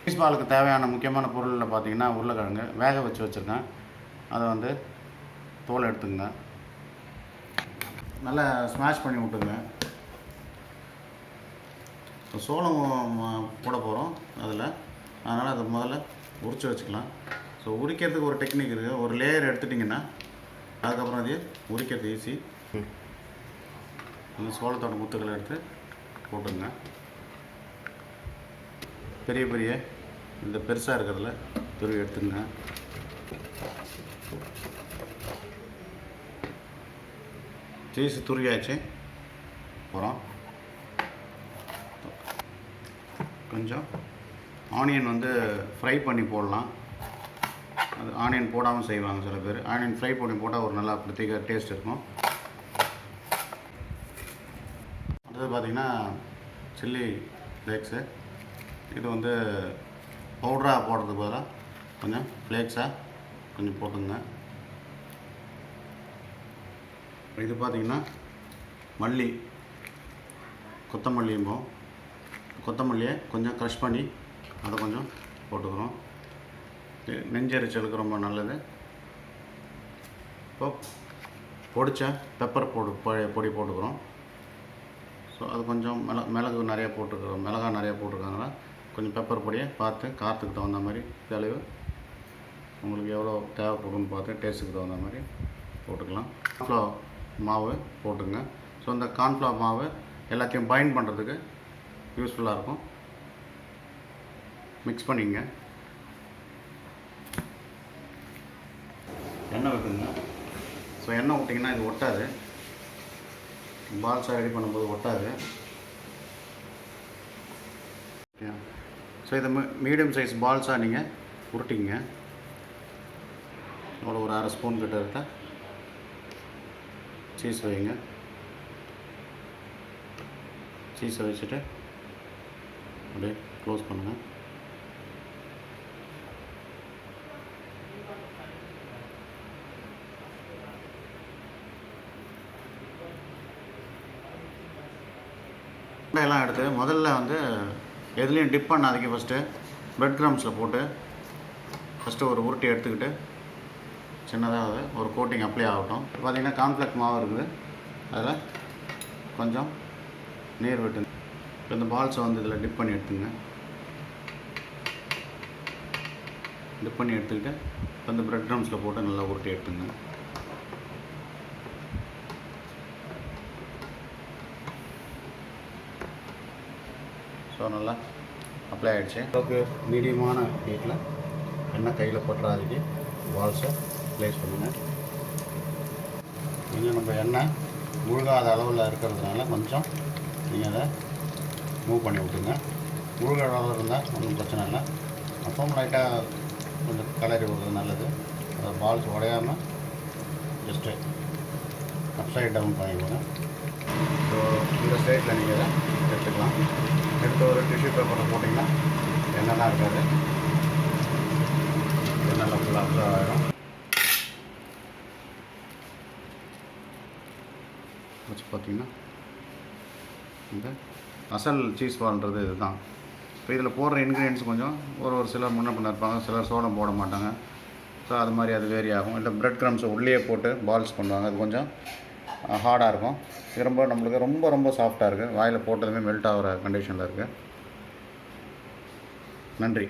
Cheese பாலுக்கு தேவையான முக்கியமான பொருளில் பார்த்தீங்கன்னா உருளைக்கிழங்கு வேக வச்சு வச்சுருக்கேன். அதை வந்து தோலை எடுத்துங்க, நல்லா ஸ்மாஷ் பண்ணி விட்டுங்க. இப்போ சோளம் போட போகிறோம் அதில், அதனால் அதை முதல்ல உரித்து வச்சுக்கலாம். ஸோ உரிக்கிறதுக்கு ஒரு டெக்னிக் இருக்குது. ஒரு லேயர் எடுத்துட்டிங்கன்னா அதுக்கப்புறம் அது உரிக்கிறது ஈஸி. அந்த சோளத்தோட முத்துக்களை எடுத்து போட்டுங்க. பெரிய பெரிய இந்த பெருசாக இருக்கிறதுல துருவி எடுத்துங்க. சீஸ் துருவியாச்சு. அப்புறம் கொஞ்சம் ஆனியன் வந்து ஃப்ரை பண்ணி போடலாம். அது ஆனியன் போடாமல் செய்வாங்க சில பேர். ஆனியன் ஃப்ரை பண்ணி போட்டால் ஒரு நல்லா பிரத்யேக டேஸ்ட் இருக்கும். அடுத்தது பார்த்திங்கன்னா சில்லி ஃப்ளேக்ஸு. இது வந்து பவுடராக போடுறதுக்கு பதிலாக கொஞ்சம் ஃப்ளேக்ஸாக கொஞ்சம் போட்டுங்க. இது பார்த்திங்கன்னா மல்லி, கொத்தமல்லியும்போம். கொத்தமல்லியை கொஞ்சம் க்ரஷ் பண்ணி அதை கொஞ்சம் போட்டுக்கிறோம். நெஞ்செரிச்சலுக்கு ரொம்ப நல்லது. இப்போ பொடிச்ச பெப்பர் பொடி போட்டுக்கிறோம். ஸோ அது கொஞ்சம் மிளகு நிறையா போட்டுக்கிறோம். மிளகாய் நிறையா போட்டிருக்காங்களா கொஞ்சம் பெப்பர் பொடியை பார்த்து காரத்துக்கு தகுந்த மாதிரி தெளிவு உங்களுக்கு எவ்வளோ தேவைப்படுன்னு பார்த்து டேஸ்ட்டுக்கு தகுந்த மாதிரி போட்டுக்கலாம். கார்ன்ஃப்ளவர் மாவு போட்டுங்க. ஸோ இந்த கார்ன்ஃப்ளவர் மாவு எல்லாத்தையும் பைண்ட் பண்ணுறதுக்கு யூஸ்ஃபுல்லாக இருக்கும். மிக்ஸ் பண்ணிங்க. எண்ணெய் வைக்குங்க. ஸோ எண்ணெய் விட்டிங்கன்னா இது ஒட்டாது. பால்ஸாக ரெடி பண்ணும்போது ஒட்டாது. ஸோ இதை மீடியம் சைஸ் பால்ஸாக நீங்கள் உருட்டிங்க. ஒரு அரை ஸ்பூன் கிட்ட இருக்க சீஸ் வைங்க. சீஸை வச்சுட்டு அப்படியே க்ளோஸ் பண்ணுங்கள். எல்லாம் எடுத்து முதல்ல வந்து எதுலேயும் டிப் பண்ணாதீங்க. ஃபஸ்ட்டு பிரெட் க்ரம்ஸில் போட்டு ஃபஸ்ட்டு ஒரு உருட்டி எடுத்துக்கிட்டு சின்னதாக ஒரு கோட்டிங் அப்ளை ஆகட்டும். பார்த்திங்கன்னா கார்ன்ஃப்ளேக்ஸ் மாவு இருக்குது, அதில் கொஞ்சம் நீர் விட்டுங்க. இந்த பால்ஸை வந்து இதில் டிப் பண்ணி எடுத்துங்க. டிப் பண்ணி எடுத்துக்கிட்டு இந்த பிரெட் க்ரம்ஸில் போட்டு நல்லா உருட்டி எடுத்துங்க. ஸோ நல்லா அப்ளை ஆகிடுச்சு. அளவுக்கு மீடியமான ஹீட்டில் எண்ணெய் கையில் பற்றாதீங்க. பால்ஸை ப்ளேஸ் பண்ணுங்கள். கொஞ்சம் நம்ம எண்ணெய் முழுகாத அளவில் இருக்கிறதுனால கொஞ்சம் நீங்கள் அதை மூவ் பண்ணி விட்டுங்க. முழுகிற அளவு இருந்தால் ஒன்றும் பிரச்சனை இல்லை. அப்போ லைட்டாக கொஞ்சம் கலரி விடுறது நல்லது. அதை பால்ஸ் உடையாமல் ஜஸ்ட்டு அப்சைட் டவுன் பண்ணிக்கோங்க. ஸோ இந்த சைடில் நீங்கள் அதை எடுத்துக்கலாம். எடுத்து ஒரு டிஷ்யூ பேப்பரில் போட்டிங்கன்னா எண்ணெய்லாம் இருக்காது. நல்லா ஃபுல்லாக அப்சர்வ் ஆகிடும். வச்சு பார்த்திங்கன்னா இந்த அசல் சீஸ் பால்ன்றது இது தான். இப்போ இதில் போடுற இன்க்ரீடியன்ஸ் கொஞ்சம் ஒரு சிலர் முன்ன பின்ன இருப்பாங்க, சிலர் சோளம் போட மாட்டாங்க. ஸோ அது மாதிரி அது வேரி ஆகும். இல்லை பிரெட் க்ரம்ஸை உள்ளே போட்டு பால்ஸ் பண்ணுவாங்க, அது கொஞ்சம் ஹார்டாக இருக்கும். இது ரொம்ப நம்மளுக்கு ரொம்ப ரொம்ப சாஃப்டாக இருக்குது. வாயில் போட்டதுமே மெல்ட் ஆகிற கண்டிஷனில் இருக்குது. நன்றி.